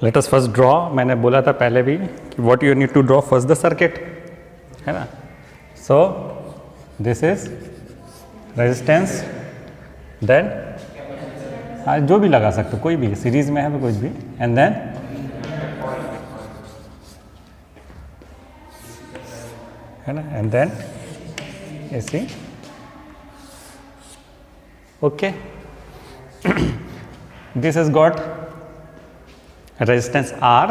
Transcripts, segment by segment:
Let us first draw, मैंने बोला था पहले भी कि what you need to draw first the circuit, है ना. So this is resistance, then हाँ जो भी लगा सकते हो, कोई भी सीरीज में है तो कुछ भी, एंड देन है ना, एंड देन ऐसे. Okay, this has got resistance R.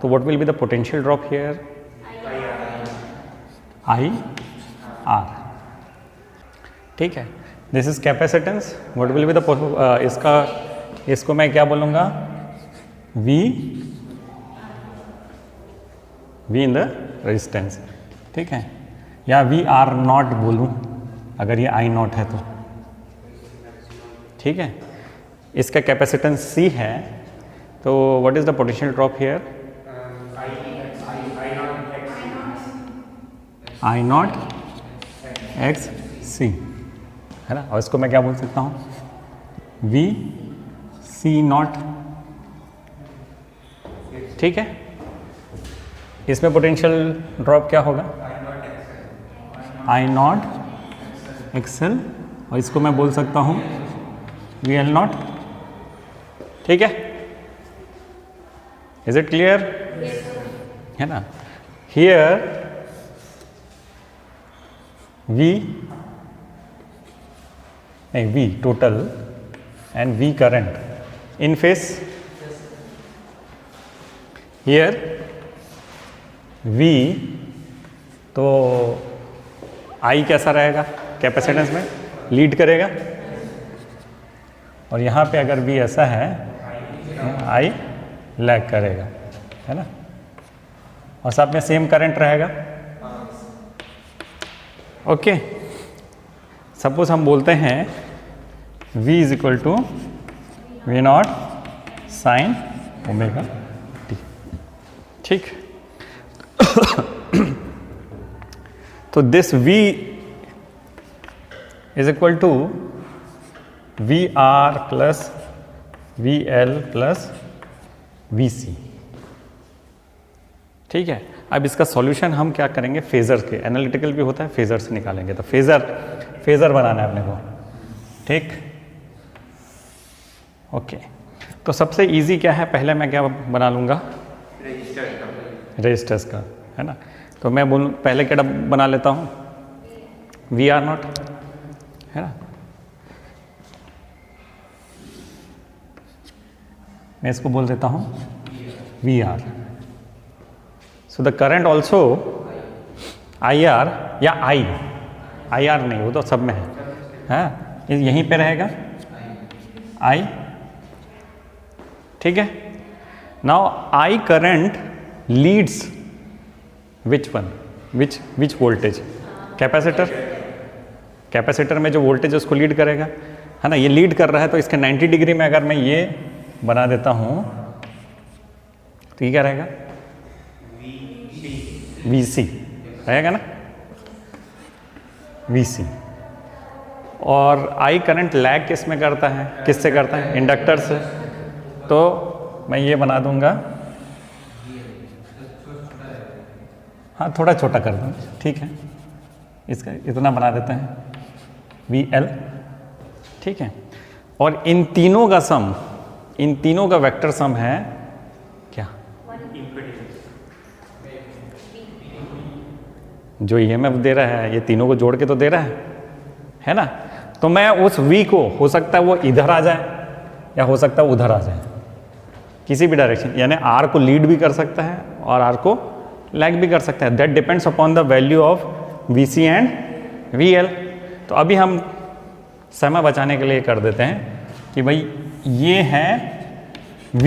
So what will be the potential drop here? I R. ठीक है. This is capacitance. What will be the इसको मैं क्या बोलूँगा? V in the resistance. ठीक है. या V R नॉट बोलूँ अगर ये I नॉट है तो. ठीक है. इसका कैपेसिटेंस C है, तो what is the potential drop here? I naught X C, है ना. और इसको मैं क्या बोल सकता हूँ? V C not. ठीक है. इसमें पोटेंशियल ड्रॉप क्या होगा? I नॉट एक्सएल, और इसको मैं बोल सकता हूँ वी एल नॉट. ठीक है. Is it clear? है ना. Here V total and V current in face. Here V तो I कैसा रहेगा? कैपेसिटेंस में लीड करेगा, और यहाँ पे अगर भी ऐसा है I लैग करेगा, है ना. और साथ में सेम करंट रहेगा. ओके. सपोज हम बोलते हैं V is equal to V not sine omega t. ठीक. तो this V is equal to VR plus VL plus VC. ठीक है. अब इसका सॉल्यूशन हम क्या करेंगे? फेजर के, एनालिटिकल भी होता है, फेजर से निकालेंगे. तो फेजर बनाना है अपने को. ठीक. ओके. तो सबसे इजी क्या है? पहले मैं क्या बना लूँगा? रेजिस्टर्स का, है ना. तो मैं बोलूँ पहले क्या बना लेता हूँ? VR नॉट, है ना. मैं इसको बोल देता हूँ VR. So the current also IR या IR नहीं, वो तो सब में है, हाँ. यहीं पे रहेगा I. ठीक है. Now I current Leeds which one, which voltage? Capacitor में जो वोल्टेज है उसको लीड करेगा, है ना. ये लीड कर रहा है, तो इसके 90 डिग्री में अगर मैं ये बना देता हूं तो ये क्या रहेगा? VC रहेगा ना, VC. और I करंट लैग किस में करता है? किससे करता है? इंडक्टर से. तो मैं ये बना दूंगा, हाँ थोड़ा छोटा कर दूँ. ठीक है. इसका इतना बना देते हैं VL. ठीक है. और इन तीनों का सम, इन तीनों का वेक्टर सम है क्या? जो EMF दे रहा है, ये तीनों को जोड़ के तो दे रहा है ना. तो मैं उस V को, हो सकता है वो इधर आ जाए या हो सकता है उधर आ जाए, किसी भी डायरेक्शन. यानी R को लीड भी कर सकता है और R को लैग भी कर सकता है. That depends upon the value of VC and VL. तो अभी हम समय बचाने के लिए कर देते हैं कि भाई ये है V.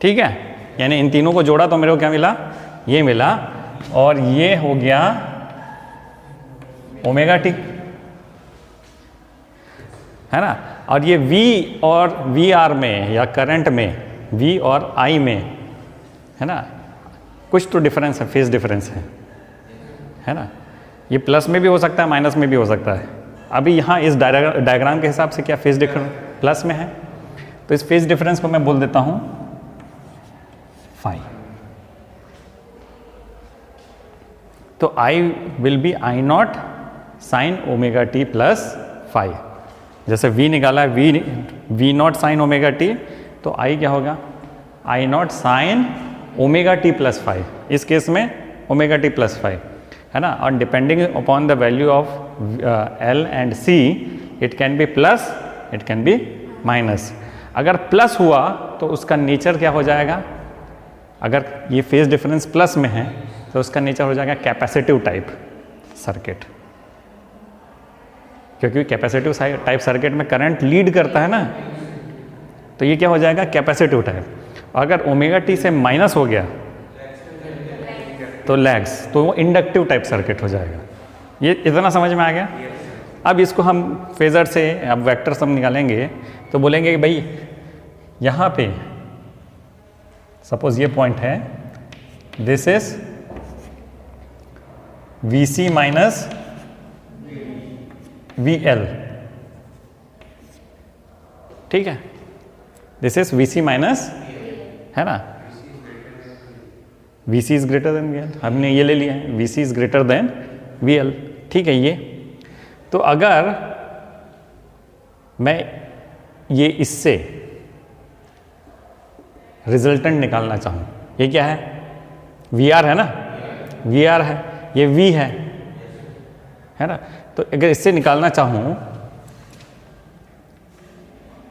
ठीक है. यानी इन तीनों को जोड़ा तो मेरे को क्या मिला? ये मिला. और ये हो गया ओमेगा टी, है ना. और ये V और VR में या करंट में, V और I में, है ना, कुछ तो डिफरेंस है, फेज डिफरेंस है ना. ये प्लस में भी हो सकता है, माइनस में भी हो सकता है. अभी यहाँ इस डायग्राम के हिसाब से क्या फेज डिफरेंस प्लस में है, तो इस फेज डिफरेंस को मैं बोल देता हूं फाई। तो I will be I naught sine omega T plus phi. जैसे v निकाला है V naught sine omega T, तो आई क्या होगा I naught sine omega T plus phi. इस केस में ओमेगा टी प्लस फाई है ना। और depending upon the value of L and C it can be plus it can be minus. अगर plus हुआ तो उसका नेचर क्या हो जाएगा, अगर ये फेज डिफरेंस प्लस में है तो उसका नेचर हो जाएगा कैपेसिटिव टाइप सर्किट, क्योंकि कैपेसिटिव टाइप सर्किट में करंट लीड करता है ना, तो ये क्या हो जाएगा कैपेसिटिव टाइप। अगर ओमेगा टी से माइनस हो गया तो लैग्स, तो वो इंडक्टिव टाइप सर्किट हो जाएगा। ये इतना समझ में आ गया। अब इसको हम फेजर से अब वेक्टर सम निकालेंगे तो बोलेंगे कि भाई यहाँ पे सपोज ये पॉइंट है, this is V C minus V L, ठीक है, this is V C minus, है ना, V C is greater than V L, हमने ये ले लिया है V C is greater than V L, ठीक है। ये तो अगर मैं ये इससे रिजल्टेंट निकालना चाहूं, ये क्या है वी आर है ना, वी आर है, ये वी है ना। तो अगर इससे निकालना चाहूं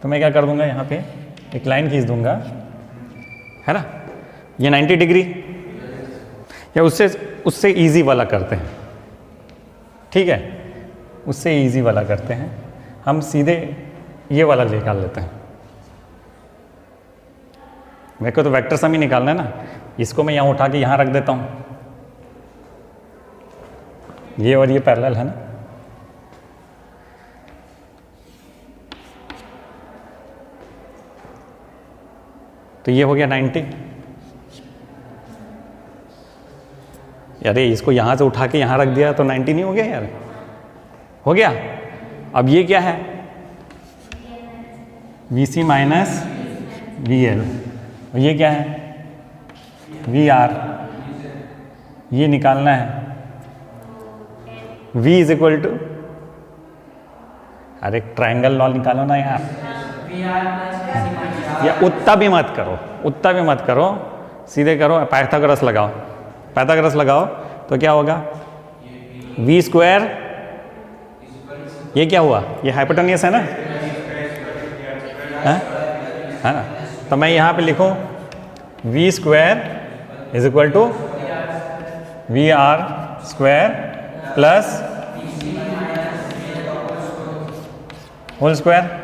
तो मैं क्या कर दूंगा, यहाँ पे एक लाइन खींच दूंगा, है ना, ये 90 डिग्री, या उससे इजी वाला करते हैं, ठीक है, उससे इजी वाला करते हैं, हम सीधे ये वाला निकाल लेते हैं। मेरे को तो वेक्टर सम ही निकालना है ना, इसको मैं यहाँ उठा के यहाँ रख देता हूँ, ये और ये पैरेलल है ना, तो ये हो गया 90। अरे इसको यहाँ से उठा के यहाँ रख दिया तो 90 नहीं हो गया यार, हो गया। अब ये क्या है V C minus V L, और ये क्या है वी आर, ये निकालना है v इज इक्वल टू, अरे ट्रायंगल लॉ निकालो ना यार, या उतना भी मत करो, उतना भी मत करो, सीधे करो, पाइथागोरस लगाओ, पाइथागोरस लगाओ तो क्या होगा v स्क्वायर, ये क्या हुआ, ये हाइपोटेनियस है ना, है ना, तो मैं यहाँ पे लिखूँ v square is equal to V R square plus whole square.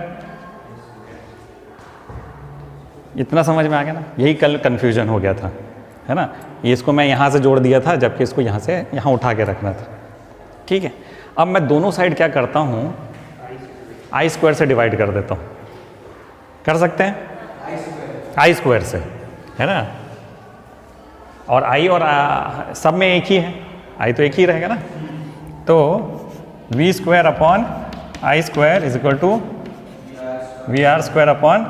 इतना समझ में आ गया ना, यही कल कंफ्यूजन हो गया था, है ना, ये इसको मैं यहाँ से जोड़ दिया था जबकि इसको यहाँ से यहाँ उठा के रखना था, ठीक है। अब मैं दोनों साइड क्या करता हूँ, आई स्क्वायर से डिवाइड कर देता हूँ, कर सकते हैं आई स्क्वायर से, है ना, और आई और सब में एक ही है, आई तो एक ही रहेगा ना, तो V square upon I square is equal to V R square upon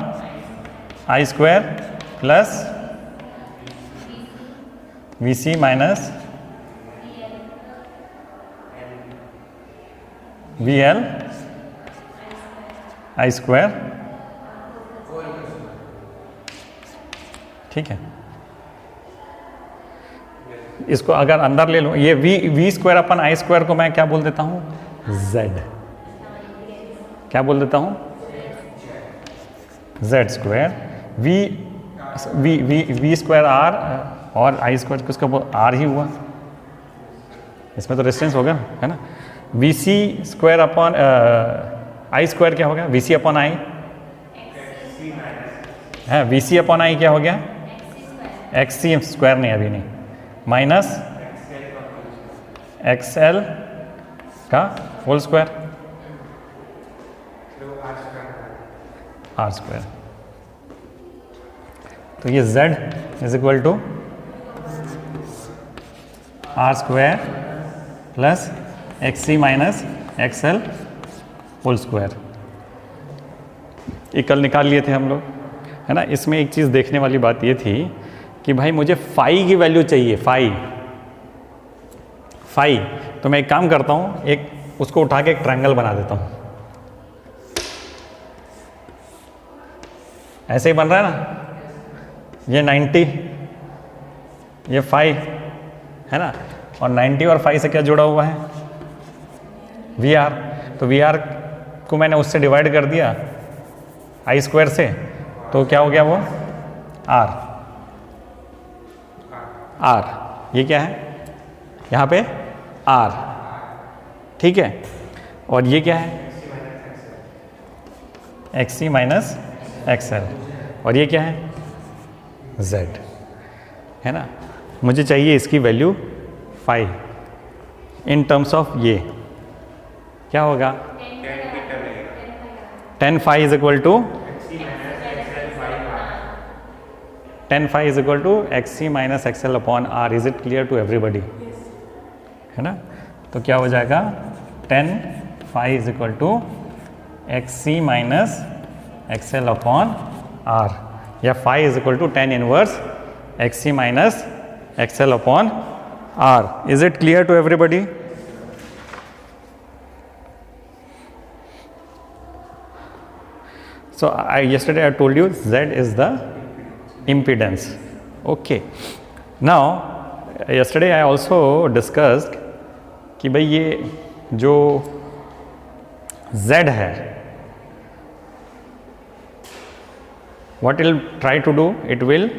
I square plus V C minus V L I square, ठीक है। इसको अगर अंदर ले लूँ, ये V square upon I square को मैं क्या बोल देता हूँ z, क्या बोल देता हूँ z square, V square R और आई स्क्वायर किसका आर ही हुआ, इसमें तो रेजिस्टेंस होगा, है ना, V C square upon I square क्या हो गया, वी सी अपॉन आई है, वी सी अपॉन आई क्या हो गया एक्स सी स्क्वायर, नहीं अभी नहीं, माइनस एक्स एल का होल स्क्वायर आर स्क्वायर। तो ये z is equal to R square plus X C minus X L whole square, ये कल निकाल लिए थे हम लोग। है ना। इसमें एक चीज़ देखने वाली बात ये थी कि भाई मुझे फाई की वैल्यू चाहिए, फाई। तो मैं एक काम करता हूँ, एक उसको उठा के एक ट्रायंगल बना देता हूँ। ऐसे ही बन रहा है ना, ये 90, ये फाई, है ना, और 90 और फाई से क्या जुड़ा हुआ है, वी आर। तो वी आर को मैंने उससे डिवाइड कर दिया आई स्क्वायर से, तो क्या हो गया वो आर। ये क्या है यहाँ पे आर, ठीक है। और ये क्या है एक्सी माइनस एक्सएल, और ये क्या है जेड, है ना। मुझे चाहिए इसकी value phi in terms of ये क्या होगा, tan phi is equal to X C minus X L upon R. Is it clear to everybody, है ना। तो क्या हो जाएगा, 10 phi is equal to X C minus X L upon R, या phi is equal to 10 inverse X C minus X L upon R. Is it clear to everybody? So yesterday I told you Z is the impedance. Okay. Now yesterday I also discussed कि भाई ये जो Z है, what it will try to do, it will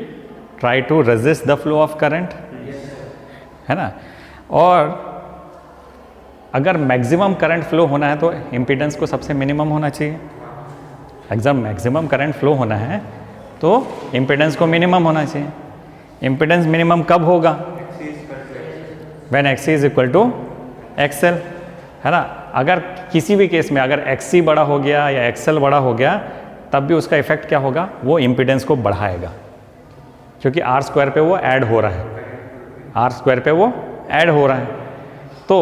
try to resist the flow of current, है ना। और अगर maximum current flow होना है तो इम्पीडेंस को सबसे मिनिमम होना चाहिए। अगर मैक्सिमम करंट फ्लो होना है तो इम्पीडेंस को मिनिमम होना चाहिए। इम्पीडेंस मिनिमम कब होगा, when XC is equal to XL, है ना। अगर किसी भी केस में अगर एक्सी बड़ा हो गया या एक्सएल बड़ा हो गया, तब भी उसका इफेक्ट क्या होगा, वो इम्पीडेंस को बढ़ाएगा, क्योंकि आर स्क्वायर पे वो ऐड हो रहा है, आर स्क्वायर पे वो ऐड हो रहा है। तो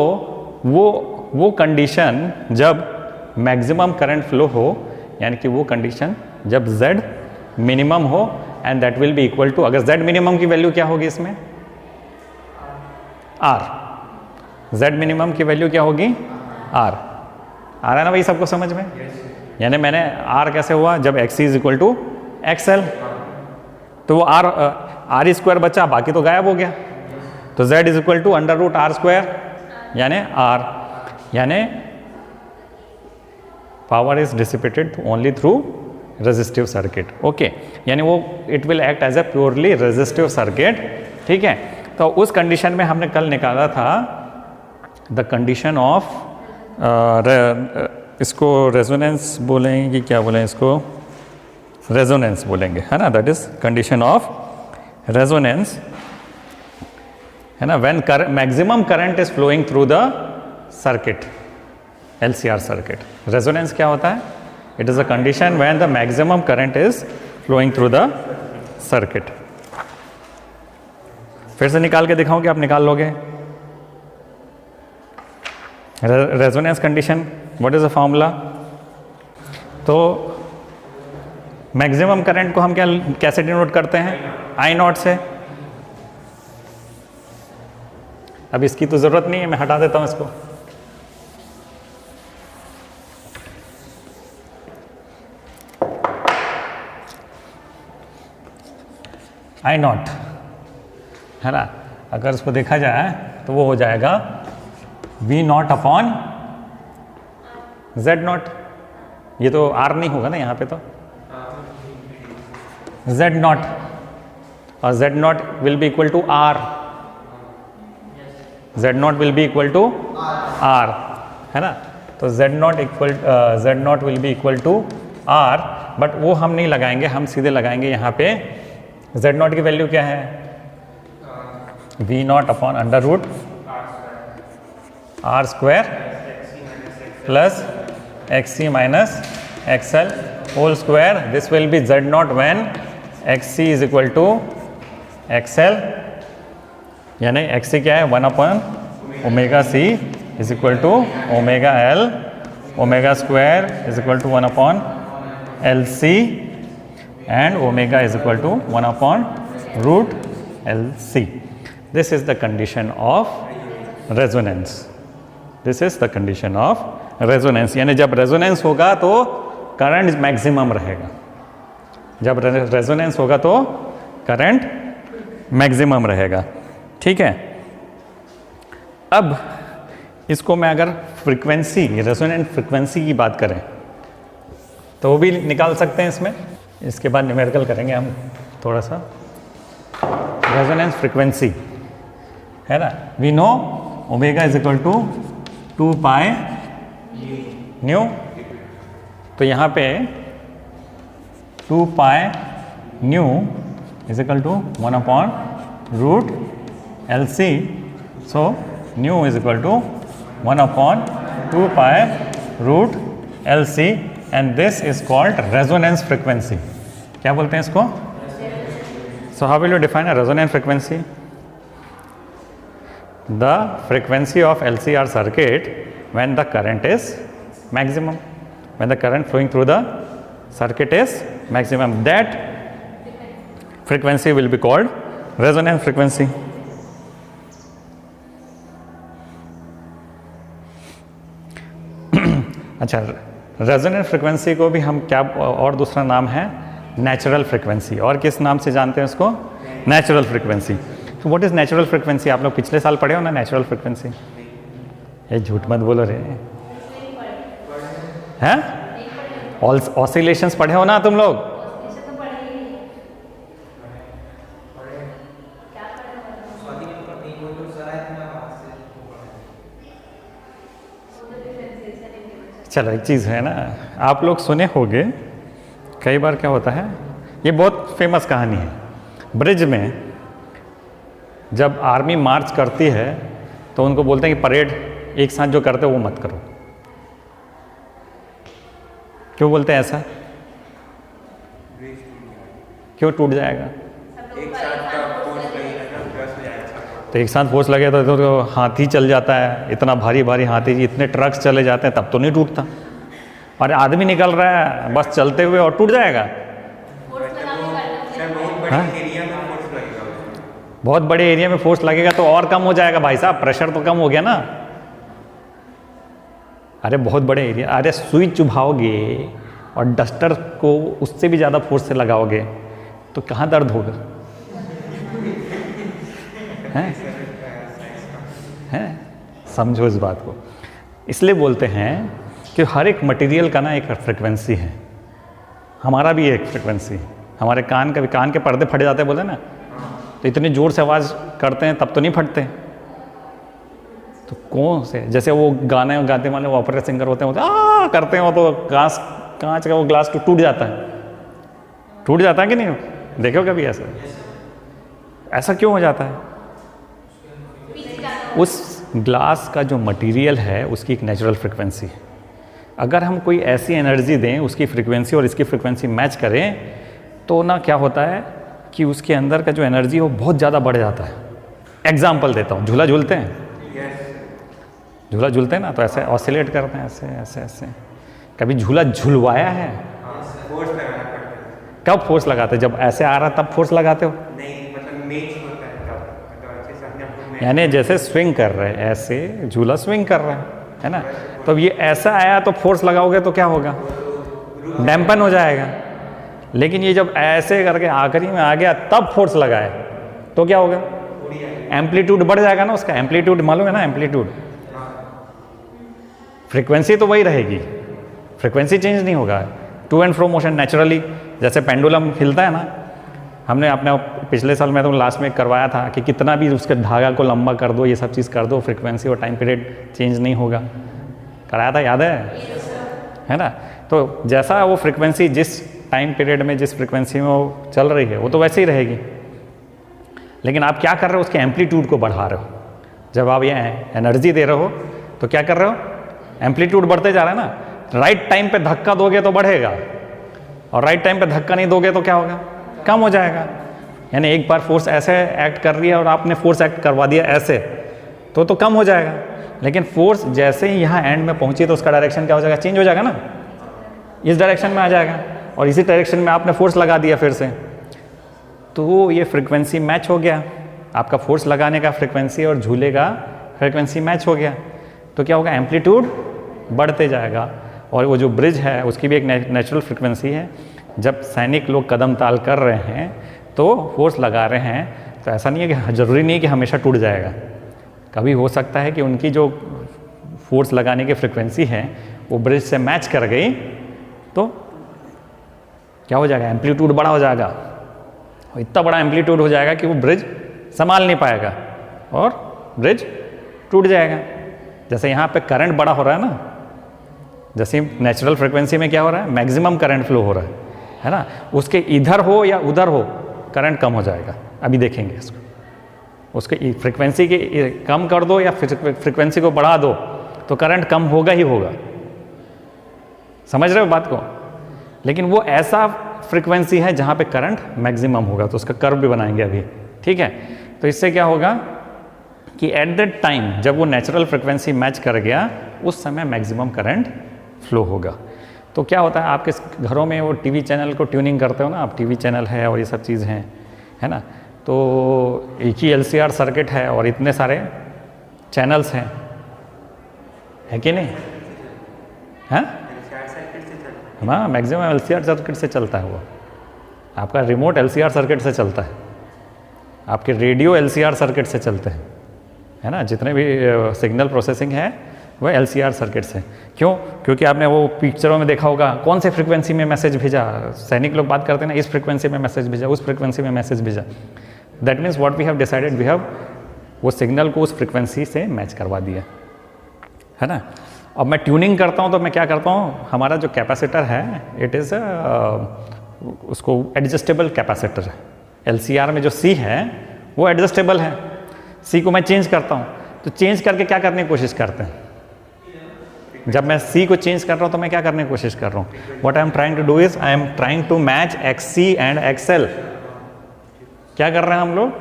वो कंडीशन जब मैक्सिमम करंट फ्लो हो, यानी कि वो कंडीशन जब Z मिनिमम हो, and that will be equal to, अगर Z मिनिमम की वैल्यू क्या होगी इसमें, R। Z मिनिमम की वैल्यू क्या होगी, R। आ रहा है ना भाई सबको समझ में? यानी मैंने R कैसे हुआ, जब XC is equal to XL, तो वो R स्क्वायर बचा, बाकी तो गायब हो गया। तो Z is equal to under root R square, यानी R, यानी power is dissipated only through resistive circuit. Okay, यानी वो it will act as a purely resistive circuit, ठीक है। तो उस कंडीशन में हमने कल निकाला था द कंडीशन ऑफ, इसको रेजोनेंस बोलेंगे कि क्या बोलें, इसको रेजोनेंस बोलेंगे, है ना। That is condition of resonance, है ना, when maximum current is flowing through the circuit, LCR circuit. Resonance क्या होता है, it is a condition when the maximum current is flowing through the circuit. फिर से निकाल के दिखाऊं कि आप निकाल लोगे। Resonance condition, what is the formula? तो मैक्सिमम करंट को हम कैसे डिनोट करते हैं, I नॉट से। अब इसकी तो जरूरत नहीं है, मैं हटा देता हूं इसको। I नॉट, है ना। अगर उसको देखा जाए तो वो हो जाएगा V not upon Z not. ये तो R नहीं होगा ना यहाँ पे, तो Z नॉट, और Z not will be equal to R, Z not will be equal to R, है ना। तो Z not will be equal to R, but वो हम नहीं लगाएंगे, हम सीधे लगाएंगे यहाँ पे Z नॉट की वैल्यू क्या है, V not upon under root R square plus XC minus XL whole square. This will be Z not when XC is equal to XL, यानी XC क्या है, 1 upon omega C is equal to omega L, omega square is equal to 1 upon LC, and omega is equal to 1 upon root LC. This is the condition of resonance. This is the condition of resonance. यानी जब resonance होगा तो current maximum रहेगा. जब resonance होगा तो current maximum रहेगा. ठीक है. अब इसको मैं अगर फ्रीक्वेंसी, रेजोनेंट फ्रीक्वेंसी की बात करें तो वो भी निकाल सकते हैं इसमें. इसके बाद न्यूमेरिकल करेंगे हम थोड़ा सा. रेजोनेंस फ्रीक्वेंसी है ना. We know omega is equal to 2 pi nu. तो यहाँ पे 2 pi nu is equal to 1 upon root LC. So nu is equal to 1 upon 2 pi root LC and this is called resonance frequency. क्या बोलते हैं इसको? So how will you define a resonance frequency? The frequency of LCR circuit when the current is maximum, when the current flowing through the circuit is maximum, that frequency will be called resonance frequency. अच्छा, resonant frequency को भी हम क्या और दूसरा नाम है natural frequency. और किस नाम से जानते हैं उसको? Natural frequency. तो व्हाट इज नेचुरल फ्रिक्वेंसी? आप लोग पिछले साल पढ़े हो ना नेचुरल फ्रिक्वेंसी? ये झूठ मत बोलो रे. हैं? ऑसिलेशंस पढ़े हो ना तुम लोग? चलो, एक चीज़ है ना, आप लोग सुने होंगे कई बार क्या होता है, ये बहुत फेमस कहानी है. ब्रिज में जब आर्मी मार्च करती है तो उनको बोलते हैं कि परेड एक साथ जो करते हो वो मत करो. क्यों बोलते हैं ऐसा? क्यों टूट जाएगा? तो एक साथ फोर्स लगे तो हाथी चल जाता है, इतना भारी भारी हाथी, इतने ट्रक्स चले जाते हैं, तब तो नहीं टूटता. और आदमी निकल रहा है बस चलते हुए और टूट जाएगा. बहुत बड़े एरिया में फोर्स लगेगा तो और कम हो जाएगा भाई साहब, प्रेशर तो कम हो गया ना. अरे बहुत बड़े एरिया, अरे सुई चुभाओगे और डस्टर को उससे भी ज़्यादा फोर्स से लगाओगे तो कहाँ दर्द होगा? हैं? समझो इस बात को. इसलिए बोलते हैं कि हर एक मटेरियल का ना एक फ्रिक्वेंसी है. हमारा भी एक फ्रिक्वेंसी है. हमारे कान का भी, कान के पर्दे फट जाते हैं बोले ना, तो इतनी ज़ोर से आवाज़ करते हैं तब तो नहीं फटते. तो कौन से, जैसे वो गाने गाते वाले वो ऑपरेटर सिंगर होते हैं, आ करते हैं वो तो कांच का वो ग्लास तो टूट जाता है. टूट जाता है कि नहीं? देखो कभी ऐसा. ऐसा क्यों हो जाता है? उस ग्लास का जो मटेरियल है उसकी एक नेचुरल फ्रिक्वेंसी है. अगर हम कोई ऐसी एनर्जी दें, उसकी फ्रिक्वेंसी और इसकी फ्रिक्वेंसी मैच करें, तो ना क्या होता है कि उसके अंदर का जो एनर्जी है वो बहुत ज़्यादा बढ़ जाता है. एग्जाम्पल देता हूँ. झूला झूलते हैं, झूला झूलते हैं ना, तो ऐसे ऑसिलेट करते हैं, ऐसे ऐसे ऐसे. कभी झूला झुलवाया है? कब फोर्स लगाते? जब ऐसे आ रहा तब फोर्स लगाते हो? यानी जैसे स्विंग कर रहे हैं, ऐसे झूला स्विंग कर रहा है ना. तो अब ये ऐसा आया तो फोर्स लगाओगे तो क्या होगा? डैम्पन हो जाएगा. लेकिन ये जब ऐसे करके आखिरी में आ गया तब फोर्स लगाए तो क्या होगा? एम्पलीट्यूड बढ़ जाएगा ना उसका. एम्पलीट्यूड मालूम है ना? एम्पलीट्यूड. फ्रीक्वेंसी तो वही रहेगी, फ्रीक्वेंसी चेंज नहीं होगा. To and fro motion naturally, जैसे पेंडुलम हिलता है ना. हमने अपने पिछले साल में तो लास्ट में करवाया था कि कितना भी उसके धागा को लंबा कर दो, ये सब चीज़ कर दो, फ्रीक्वेंसी और टाइम पीरियड चेंज नहीं होगा. कराया था, याद है ना? तो जैसा वो फ्रीक्वेंसी जिस टाइम पीरियड में जिस फ्रीक्वेंसी में वो चल रही है वो तो वैसे ही रहेगी. लेकिन आप क्या कर रहे हो? उसके एम्पलीट्यूड को बढ़ा रहे हो. जब आप ये एनर्जी दे रहे हो तो क्या कर रहे हो? एम्पलीट्यूड बढ़ते जा रहा है ना. राइट टाइम पे धक्का दोगे तो बढ़ेगा, और राइट टाइम पे धक्का नहीं दोगे तो क्या होगा? कम हो जाएगा. यानी एक बार फोर्स ऐसे एक्ट कर रही है और आपने फोर्स एक्ट करवा दिया ऐसे, तो कम हो जाएगा. लेकिन फोर्स जैसे ही यहाँ एंड में पहुँची तो उसका डायरेक्शन क्या हो जाएगा? चेंज हो जाएगा ना, इस डायरेक्शन में आ जाएगा. और इसी डायरेक्शन में आपने फोर्स लगा दिया फिर से, तो ये फ्रीक्वेंसी मैच हो गया, आपका फोर्स लगाने का फ्रीक्वेंसी और झूले का फ्रीक्वेंसी मैच हो गया। तो क्या होगा, एम्पलीट्यूड बढ़ते जाएगा। और वो जो ब्रिज है उसकी भी एक नेचुरल फ्रीक्वेंसी है। जब सैनिक लोग कदम ताल कर रहे हैं तो फोर्स लगा रहे हैं, तो ऐसा नहीं है कि ज़रूरी नहीं है कि हमेशा टूट जाएगा। कभी हो सकता है कि उनकी जो फोर्स लगाने की फ्रीक्वेंसी है वो ब्रिज से मैच कर गई, तो क्या हो जाएगा, एम्पलीट्यूड बड़ा हो जाएगा। और इतना बड़ा एम्पलीट्यूड हो जाएगा कि वो ब्रिज संभाल नहीं पाएगा और ब्रिज टूट जाएगा। जैसे यहाँ पे करंट बड़ा हो रहा है ना, जैसे नेचुरल फ्रीक्वेंसी में क्या हो रहा है, मैक्सिमम करंट फ्लो हो रहा है ना, उसके इधर हो या उधर हो करंट कम हो जाएगा। अभी देखेंगे इसको, उसके फ्रीक्वेंसी की कम कर दो या फ्रीक्वेंसी को बढ़ा दो तो करंट कम होगा ही होगा। समझ रहे हो बात को? लेकिन वो ऐसा फ्रीक्वेंसी है जहाँ पे करंट मैक्सिमम होगा, तो उसका कर्व भी बनाएंगे अभी, ठीक है। तो इससे क्या होगा कि एट दैट टाइम जब वो नेचुरल फ्रीक्वेंसी मैच कर गया, उस समय मैक्सिमम करंट फ्लो होगा। तो क्या होता है, आपके घरों में वो टीवी चैनल को ट्यूनिंग करते हो ना आप, टीवी चैनल है और ये सब चीज़ हैं, है ना, तो एक ही LCR सर्किट है और इतने सारे चैनल्स हैं, है कि नहीं? हाँ हाँ, मैक्सिमम LCR सर्किट से चलता है वो। आपका रिमोट LCR सर्किट से चलता है, आपके रेडियो LCR सर्किट से चलते हैं, है ना, जितने भी सिग्नल प्रोसेसिंग है वह LCR सर्किट से। क्यों? क्योंकि आपने वो पिक्चरों में देखा होगा कौन से फ्रीक्वेंसी में मैसेज भेजा, सैनिक लोग बात करते हैं ना, इस फ्रीक्वेंसी में मैसेज भेजा, उस फ्रीक्वेंसी में मैसेज भेजा। That means what we have decided, we have वो सिग्नल को उस फ्रीक्वेंसी से मैच करवा दिया, है ना। अब मैं ट्यूनिंग करता हूँ तो मैं क्या करता हूँ, हमारा जो कैपेसिटर है इट इज़ उसको एडजस्टेबल कैपेसिटर है। LCR में जो C है वो एडजस्टेबल है, C को मैं चेंज करता हूँ। तो चेंज करके क्या करने की कोशिश करते हैं, जब मैं C को चेंज कर रहा हूँ तो मैं क्या करने की कोशिश कर रहा हूँ, what I am trying to do is I am trying to match XC and XL। क्या कर रहे हैं हम लोग,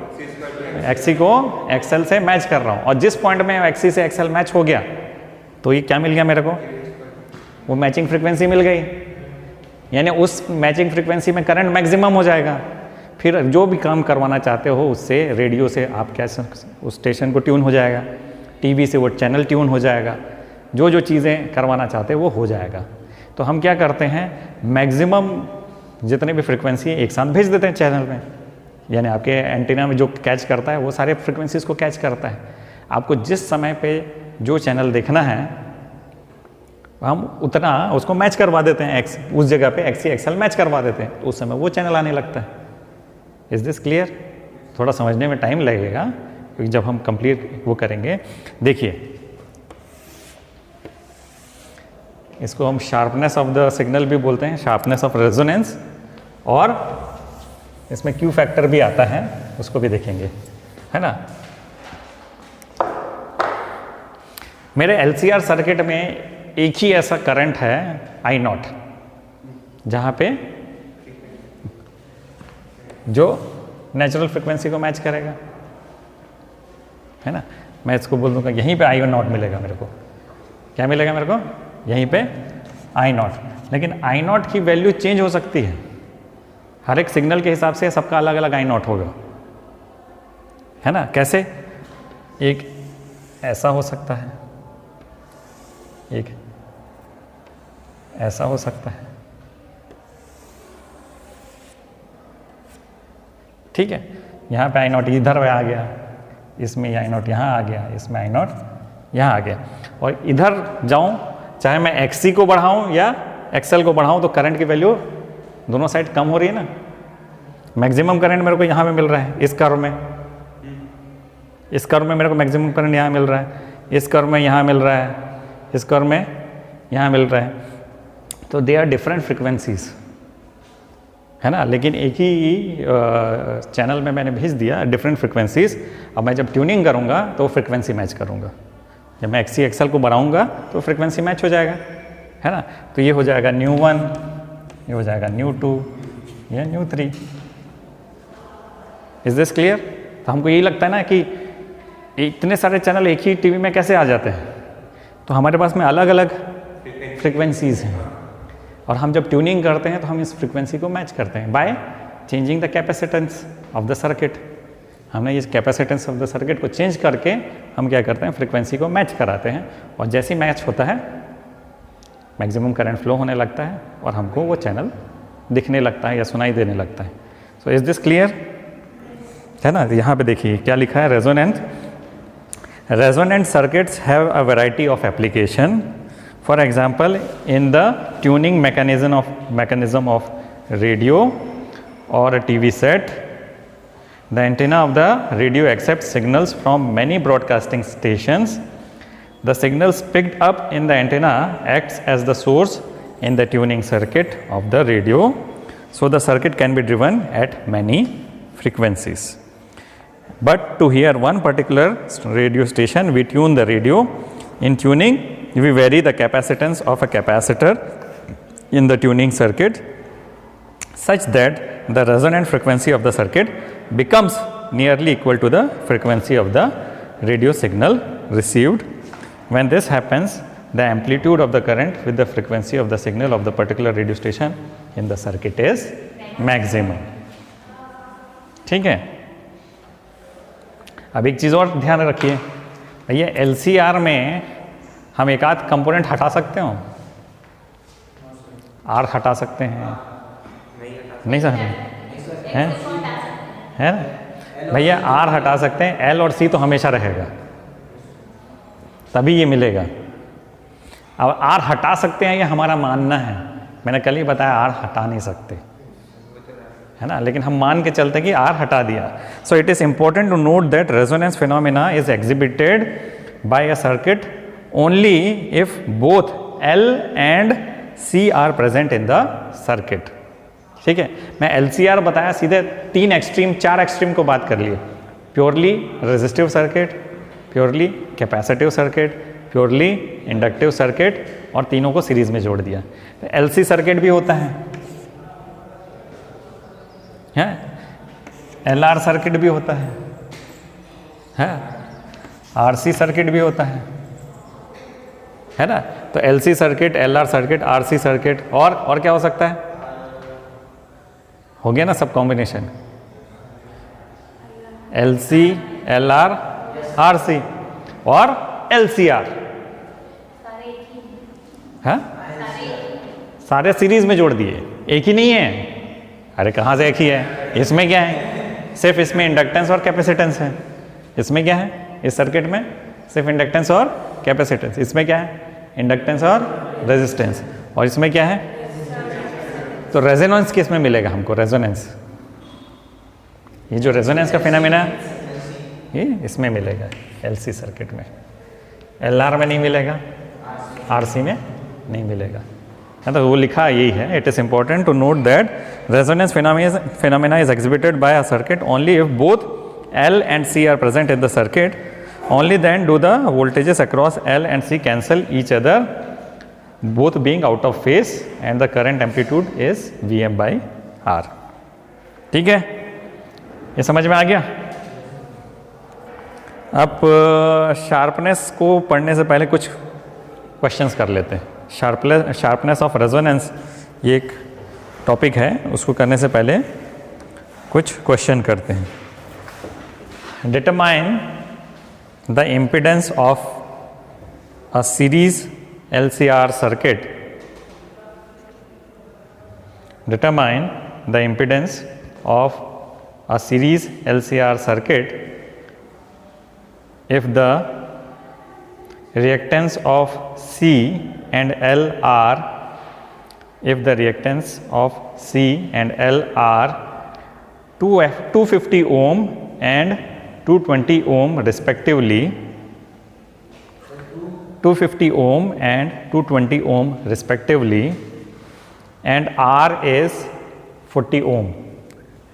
XC को XL से मैच कर रहा हूँ, और जिस पॉइंट में XC से XL मैच हो गया तो ये क्या मिल गया मेरे को, वो मैचिंग फ्रीक्वेंसी मिल गई, यानी उस मैचिंग फ्रीक्वेंसी में करंट मैक्सिमम हो जाएगा। फिर जो भी काम करवाना चाहते हो उससे, रेडियो से आप क्या उस स्टेशन को ट्यून हो जाएगा, टीवी से वो चैनल ट्यून हो जाएगा, जो जो चीज़ें करवाना चाहते हो वो हो जाएगा। तो हम क्या करते हैं, मैक्सिमम जितने भी फ्रीक्वेंसी एक साथ भेज देते हैं चैनल में, यानी आपके एंटीना में जो कैच करता है वो सारे फ्रीक्वेंसीज को कैच करता है। आपको जिस समय पे जो चैनल देखना है हम उतना उसको मैच करवा देते हैं, उस जगह पे XC XL मैच करवा देते हैं, तो उस समय वो चैनल आने लगता है। Is this clear? थोड़ा समझने में टाइम लगेगा क्योंकि जब हम कंप्लीट वो करेंगे। देखिए, इसको हम शार्पनेस ऑफ द सिग्नल भी बोलते हैं, शार्पनेस ऑफ रेजोनेंस, और इसमें Q फैक्टर भी आता है, उसको भी देखेंगे, है ना। मेरे LCR सर्किट में एक ही ऐसा करंट है I0, जहाँ पे जो नेचुरल फ्रीक्वेंसी को मैच करेगा, है ना। मैं इसको बोल दूंगा यहीं पे I0 मिलेगा मेरे को। क्या मिलेगा मेरे को? यहीं पे I0। लेकिन I0 की वैल्यू चेंज हो सकती है, हर एक सिग्नल के हिसाब से सबका अलग अलग I0 होगा, है ना। कैसे? एक ऐसा हो सकता है, एक ऐसा हो सकता है, ठीक है। यहाँ पे I0 इधर आ गया, इसमें I0 यहाँ आ गया, इसमें I0 यहाँ आ गया, और इधर जाऊँ चाहे मैं XC को बढ़ाऊँ या XL को बढ़ाऊँ तो करंट की वैल्यू दोनों साइड कम हो रही है ना। मैक्सिमम करंट मेरे को यहाँ पे मिल रहा है, इस कर्व में, इस कर्व में मेरे को मैक्सिमम करंट यहाँ मिल रहा है, इस कर्व में यहाँ मिल रहा है, इस कर्व में यहाँ मिल रहा है। तो दे आर डिफरेंट फ्रिक्वेंसीज, है ना, लेकिन एक ही चैनल में मैंने भेज दिया डिफरेंट फ्रिक्वेंसीज। अब मैं जब ट्यूनिंग करूँगा तो फ्रिक्वेंसी मैच करूँगा, जब मैं XC XL को बढ़ाऊँगा तो फ्रिक्वेंसी मैच हो जाएगा, है ना। तो ये हो जाएगा ν1, ये हो जाएगा ν2, ये ν3। Is this clear? तो हमको यही लगता है ना कि इतने सारे चैनल एक ही टीवी में कैसे आ जाते हैं, तो हमारे पास में अलग अलग फ्रिक्वेंसीज हैं। और हम जब ट्यूनिंग करते हैं तो हम इस फ्रीक्वेंसी को मैच करते हैं by changing the capacitance of the circuit. हमने इस कैपेसिटेंस ऑफ द सर्किट को चेंज करके हम क्या करते हैं, फ्रीक्वेंसी को मैच कराते हैं, और जैसे ही मैच होता है मैक्सिमम करंट फ्लो होने लगता है और हमको वो चैनल दिखने लगता है या सुनाई देने लगता है। So is this clear? है ना, यहाँ पे देखिए क्या लिखा है, resonant circuits have a variety of application. For example in the tuning mechanism of radio or a TV set, the antenna of the radio accepts signals from many broadcasting stations. The signals picked up in the antenna acts as the source in the tuning circuit of the radio. So the circuit can be driven at many frequencies. But to hear one particular radio station, we tune the radio. In tuning, we vary the capacitance of a capacitor in the tuning circuit such that the resonant frequency of the circuit becomes nearly equal to the frequency of the radio signal received. When this happens, the amplitude of the current with the frequency of the signal of the particular radio station in the circuit is maximum. ठीक है, अब एक चीज़ और ध्यान रखिए भैया, LCR में हम एक आध कंपोनेंट हटा सकते हो, R हटा सकते हैं, नहीं सकते हैं, है ना भैया, R हटा सकते हैं, L और C तो हमेशा रहेगा, तभी ये मिलेगा। अब R हटा सकते हैं ये हमारा मानना है, मैंने कल ही बताया R हटा नहीं सकते, है ना, लेकिन हम मान के चलते कि R हटा दिया। So it is important to note that resonance phenomena is exhibited by a circuit only if both L and C are present in the circuit. ठीक है, मैं LCR बताया, सीधे 4 एक्सट्रीम को बात कर लिए, purely resistive circuit, purely capacitive circuit, purely inductive circuit, और तीनों को सीरीज में जोड़ दिया। तो LC सर्किट भी होता है, LR सर्किट भी होता है, RC सर्किट भी होता है ना। तो LC circuit, LR circuit, RC circuit, और क्या हो सकता है, हो गया ना सब कॉम्बिनेशन, LC, LR, RC और LCR, है सारे सीरीज में जोड़ दिए, एक ही नहीं है। अरे कहाँ से एक ही है, इसमें क्या है, सिर्फ इसमें इंडक्टेंस और कैपेसिटेंस है। इसमें क्या है, इस सर्किट में सिर्फ इंडक्टेंस और कैपेसिटेंस, इसमें क्या है, इंडक्टेंस और रेजिस्टेंस, और इसमें क्या है, तो रेजोनेंस किस में मिलेगा हमको, रेजोनेंस, ये जो रेजोनेंस का फिनोमेना ये इसमें मिलेगा, LC सर्किट में, LR में नहीं मिलेगा, RC में नहीं मिलेगा। तो वो लिखा यही है, it is important to note that resonance phenomena is exhibited by a circuit only if both L and C are present in the circuit. Only then do the voltages across L and C cancel each other, both being out of phase, and the current amplitude is Vm by R. ठीक है, ये समझ में आ गया। अब sharpness को पढ़ने से पहले कुछ क्वेश्चंस कर लेते हैं। शार्पनेस ऑफ रेजोनेंस ये एक टॉपिक है, उसको करने से पहले कुछ क्वेश्चन करते हैं। Determine the impedance of a series LCR circuit. Determine the impedance of a series LCR circuit if the reactance of C and L are, if the reactance of C and L are 250 ohm and 220 ohm respectively, 250 ohm and 220 ohm respectively, and R is 40 ohm,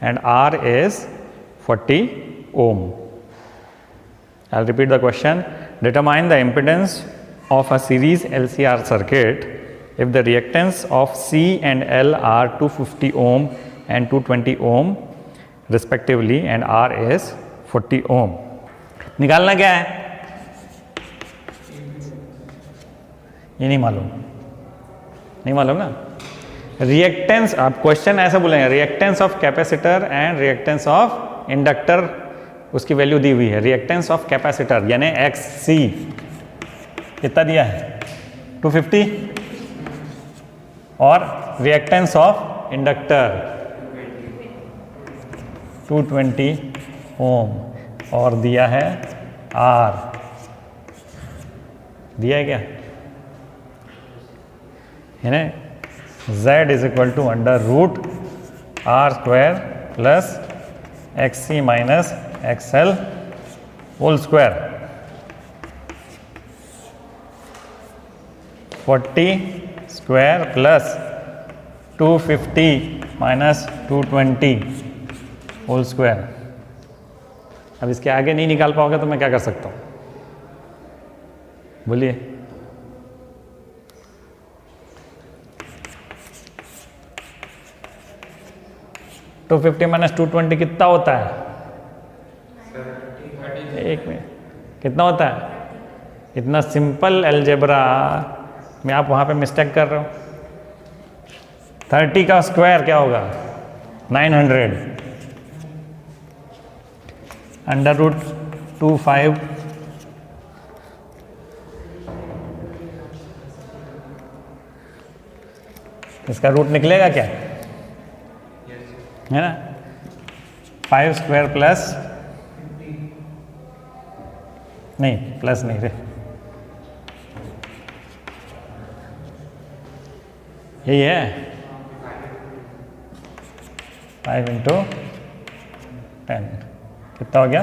and R is 40 ohm. I'll repeat the question. Determine the impedance of a series LCR circuit if the reactance of C and L are 250 ohm and 220 ohm respectively, and R is 40 ohm. निकालना क्या है, ये नहीं मालूम ना, reactance, आप question ऐसे बोलेंगे, reactance of capacitor and reactance of inductor, उसकी वैल्यू दी हुई है। रिएक्टेंस ऑफ कैपेसिटर यानी एक्स सी कितना दिया है 250, और रिएक्टेंस ऑफ इंडक्टर 220 ओम, और दिया है आर, दिया है क्या, है ना, Z is equal to under root R square plus X C minus XL whole square, 40 square plus 250 minus 220 whole square. अब इसके आगे नहीं निकाल पाओगे तो मैं क्या कर सकता हूँ, बोलिए। टू 250 माइनस 220 कितना होता है, एक मिनट, कितना होता है, इतना सिंपल अलजेब्रा में आप वहां पे मिस्टेक कर रहे हो। 30 का स्क्वायर क्या होगा 900 अंडर रूट 25 इसका रूट निकलेगा क्या, है ना, 5 स्क्वायर प्लस, नहीं प्लस नहीं रे, यही है 5 इंटू 10 कितना हो गया।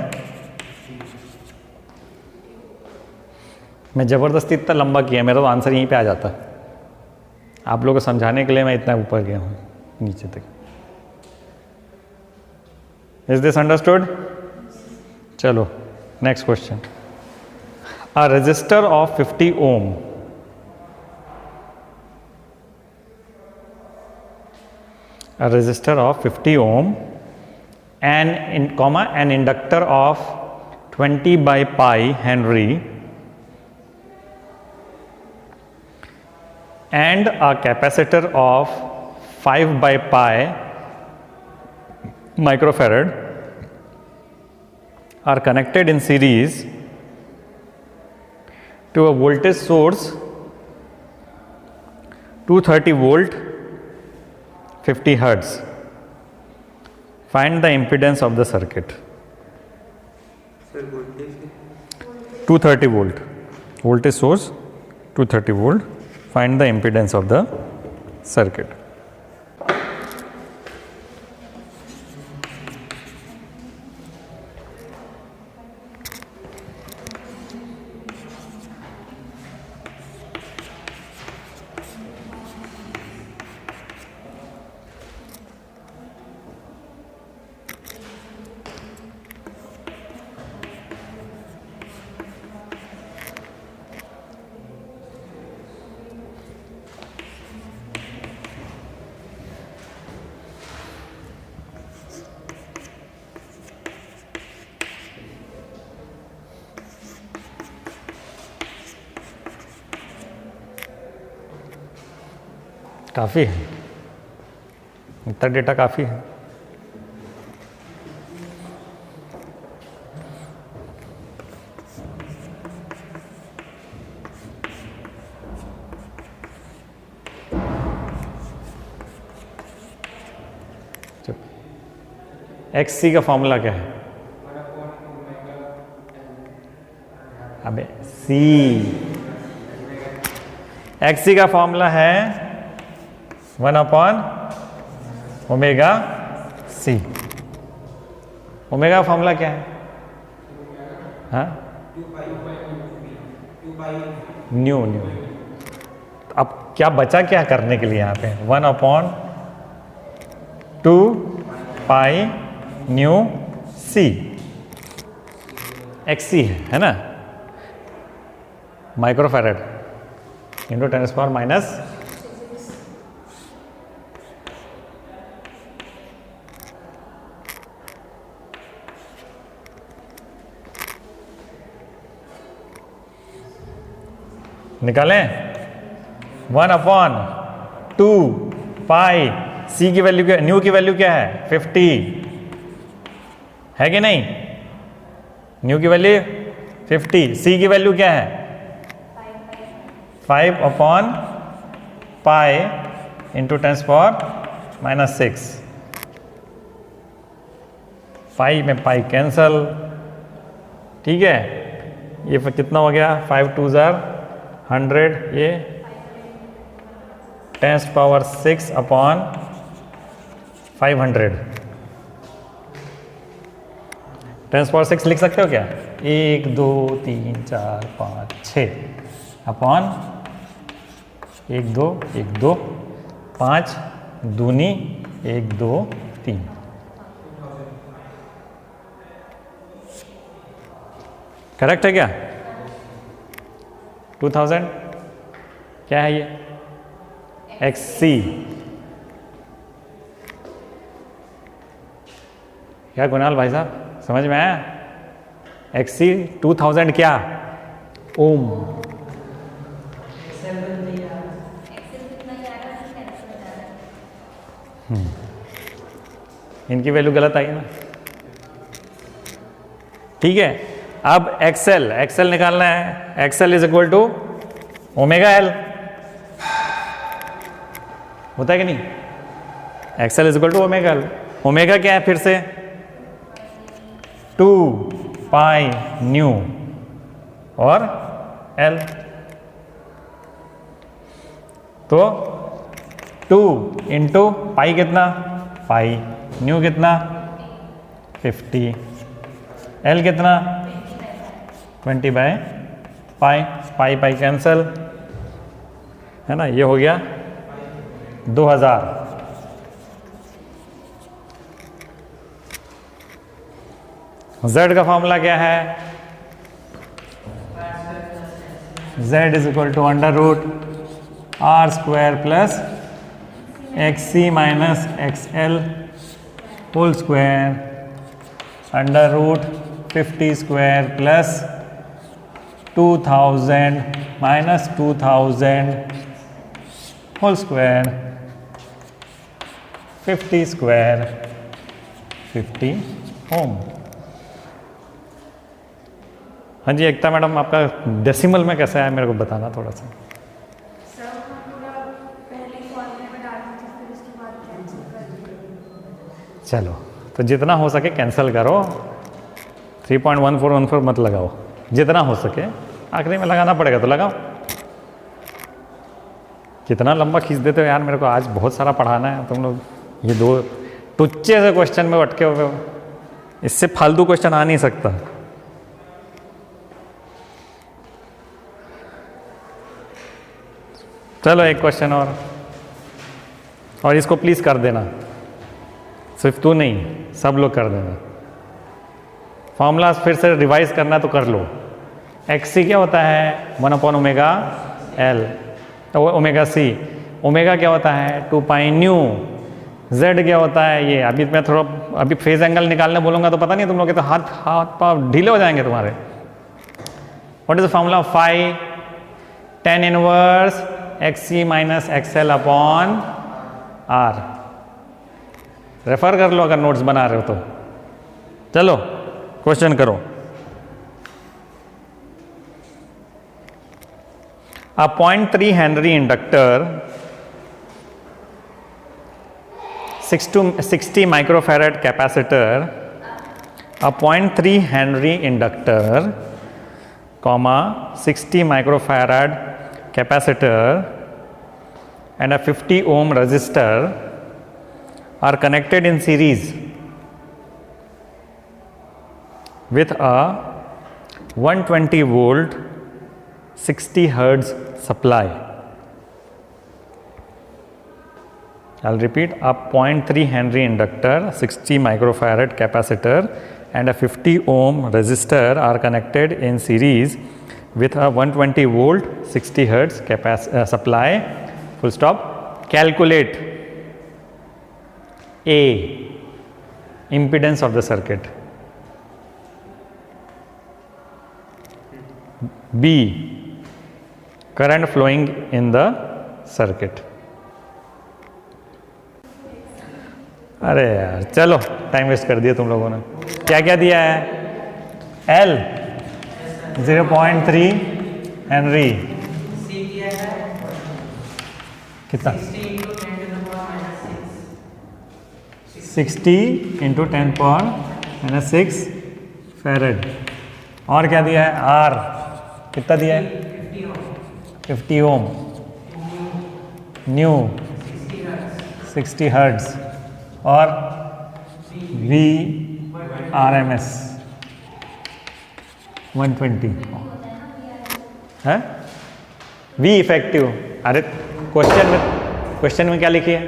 मैं ज़बरदस्ती इतना लंबा किया, मेरा तो आंसर यहीं पे आ जाता। आप लोगों को समझाने के लिए मैं इतना ऊपर गया हूँ नीचे तक। Is this understood? चलो next question. A resistor of 50 ohm a resistor of 50 ohm and an inductor of 20 by pi Henry and a capacitor of 5 by pi microfarad are connected in series to a voltage source 230 volt 50 hertz. Find the impedance of the circuit. 230 volt. Voltage source 230 volt. Find the impedance of the circuit. काफ़ी है, इतना data काफ़ी है। X सी का formula क्या है? अबे सी, x सी का फॉर्मूला है 1/ओमेगा सी। ओमेगा का फॉर्मूला क्या है? हाँ, न्यू न्यू। अब क्या बचा क्या करने के लिए यहाँ पे? 1/2 पाई न्यू सी, एक्स सी है ना, माइक्रोफैरड इंटू 10⁻⁻। निकालें 1/2 पाई, सी की वैल्यू क्या, न्यू की वैल्यू क्या है 50 है कि नहीं, न्यू की वैल्यू 50, सी की वैल्यू क्या है 5/पाई इंटू 10⁻⁻6। पाई में पाई कैंसल, ठीक है, ये फिर कितना हो गया 5 2 100, ये 10⁻6/500, 10⁻6 लिख सकते हो क्या, 1 2 3 4 5 6 अपॉन 1 2 1 2 5 दूनी 1 2 3। करेक्ट है क्या, 2000 क्या है ये XC, क्या कुणाल भाई साहब समझ में आया, XC 2000 क्या ओम, इनकी वैल्यू गलत आई ना, ठीक है। अब एक्सएल निकालना है, XL is equal to omega L, होता है कि नहीं, XL is equal to omega L, omega क्या है फिर से 2 पाई न्यू और एल, तो 2 इंटू पाई कितना, पाई न्यू कितना 50, एल कितना 20/पाई, पाई पाई कैंसल है ना, ये हो गया 2000। Z का फॉर्मूला क्या है, Z is equal to √R² plus XC minus XL whole square √50² plus 2000 minus 2000 whole square 50² 50 ohm. हाँ जी एकता मैडम, आपका डेसिमल में कैसा है मेरे को बताना थोड़ा सा। चलो तो जितना हो सके कैंसिल करो, 3.1414 मत लगाओ, जितना हो सके आखिरी में लगाना पड़ेगा तो लगाओ। कितना लंबा खींच देते हो यार, मेरे को आज बहुत सारा पढ़ाना है, तुम लोग ये दो टुच्चे से क्वेश्चन में अटके हुए हो, इससे फालतू क्वेश्चन आ नहीं सकता। चलो एक क्वेश्चन और इसको प्लीज कर देना, सिर्फ तू नहीं सब लोग कर देना। फॉर्मूला फिर से रिवाइज करना तो कर लो। XC क्या होता है 1/ओमेगा L, तो ओमेगा C, ओमेगा क्या होता है 2 पाई न्यू, Z क्या होता है ये, अभी मैं थोड़ा अभी फेज एंगल निकालने बोलूँगा तो पता नहीं तुम लोग के तो हाथ पाँव ढीले हो जाएंगे तुम्हारे। What is the formula of phi, tan inverse XC minus XL upon R। Refer कर लो अगर नोट्स बना रहे हो तो। चलो क्वेश्चन करो। A 0.3 Henry inductor 60 microfarad capacitor, a 0.3 Henry inductor, comma 60 microfarad capacitor and a 50 ohm resistor are connected in series with a 120 volt 60 hertz supply. I'll repeat, a 0.3 Henry inductor, 60 microfarad capacitor and a 50 ohm resistor are connected in series with a 120 volt 60 hertz supply, full stop. Calculate A, impedance of the circuit, B, current flowing in the circuit, अरे यार चलो, time waste कर दिया तुम लोगों ने। क्या क्या दिया है? L 0.3 Henry. कितना? 60 इंटू 10⁻⁻6 फैरेड। और क्या दिया है? R कितना दिया है? 50 ओम। Nu 60 hertz. और V RMS 120 है। V effective. अरे क्वेश्चन में क्या लिखी है?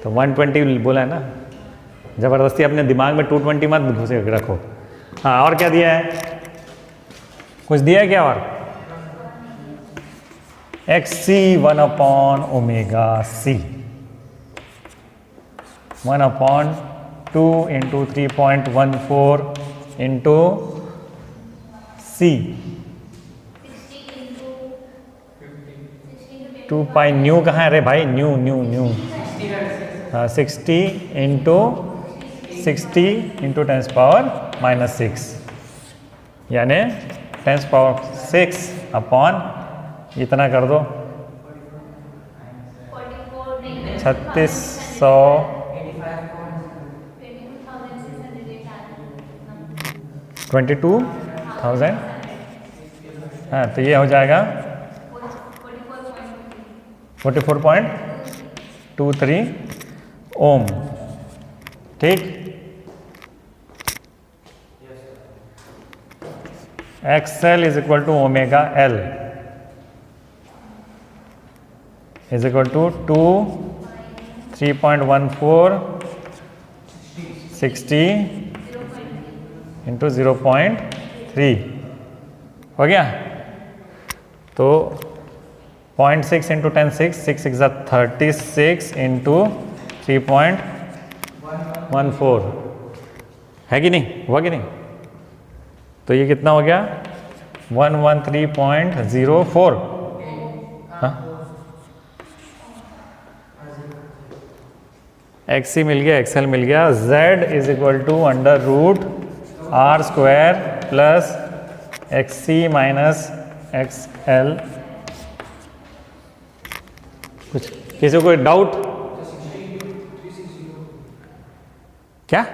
तो 120 बोला है ना, जबरदस्ती अपने दिमाग में 220 मत घुसे रखो। हाँ, और क्या दिया है? कुछ दिया है क्या? और XC 1/ωc 1/2 into 3.14 into C 2 pi new कहाँ है? अरे भाई न्यू न्यू न्यू। हाँ, 60 इंटू 10⁻⁻6 यानी 10⁻6 अपॉन इतना कर दो 3600 22,000। हाँ, तो ये हो जाएगा 44.23 ओम। ठीक। XL is equal to omega L is equal to 2 3.14 60 into 0.3 हो गया। तो 0.6 इंटू 10⁶ 6 36 इंटू 3.14 है कि नहीं? हुआ कि नहीं? तो ये कितना हो गया? 113.04। हाँ, XC मिल गया, XL मिल गया। Z is equal to √R² plus XC minus XL। कुछ किसी को कोई डाउट? क्या?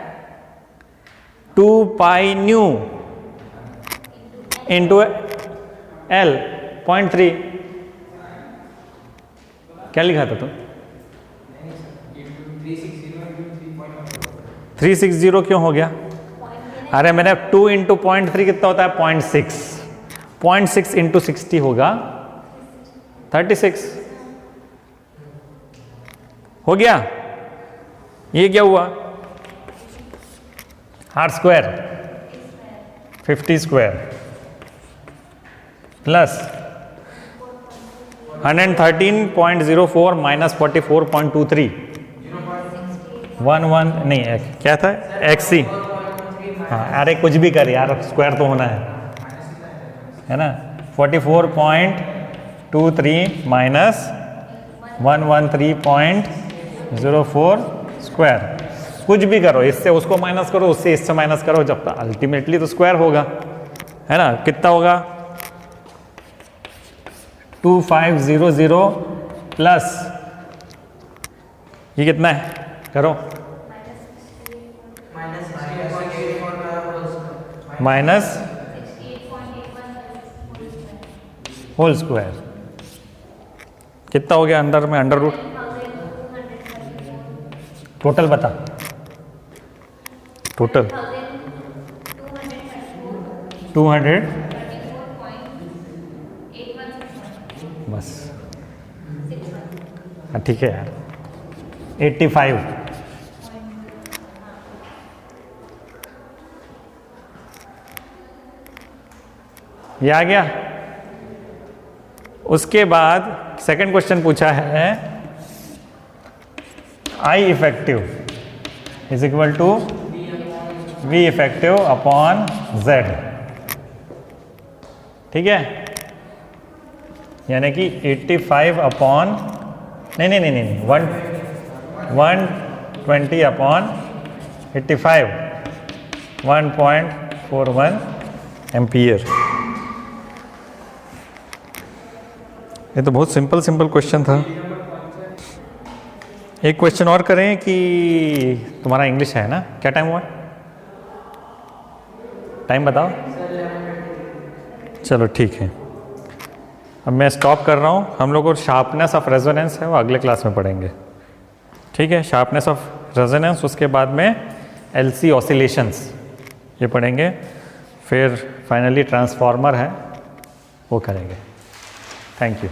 2 पाई न्यू इंटू L 0.3। क्या लिखा था तुम? 360 क्यों हो गया? अरे मैंने 2 इंटू 0.3 कितना होता है? 0.6। 0.6 इंटू 60 होगा 36। हो गया। ये क्या हुआ? R² 50² प्लस 113.04 माइनस 44.23 11 नहीं है, क्या था? XC। हाँ, अरे कुछ भी कर यार, स्क्वायर तो होना है ना। 44.23 माइनस 113.04 स्क्वायर। कुछ भी करो, इससे उसको माइनस करो, उससे इससे माइनस करो, जब तक अल्टीमेटली तो स्क्वायर होगा, है ना। कितना होगा? 2500 प्लस ये कितना है? करो माइनस होल स्क्वायर। कितना हो गया अंदर में? Under root. टोटल बता, टोटल 200 बस। हाँ ठीक है यार, 85। ये आ गया। उसके बाद सेकंड क्वेश्चन पूछा है I effective is equal to V effective upon Z। ठीक है, यानी कि 85 अपॉन नहीं 1 120 अपॉन 85, 1.41 एम्पियर। ये तो बहुत सिंपल क्वेश्चन था। एक क्वेश्चन और करें कि तुम्हारा इंग्लिश है ना, क्या टाइम हुआ? टाइम बताओ। चलो ठीक है, अब मैं स्टॉप कर रहा हूँ। हम लोग को शार्पनेस ऑफ रेजोनेंस है वो अगले क्लास में पढ़ेंगे, ठीक है। शार्पनेस ऑफ रेजोनेंस, उसके बाद में एलसी ऑसिलेशंस ये पढ़ेंगे, फिर फाइनली ट्रांसफार्मर है वो करेंगे। Thank you.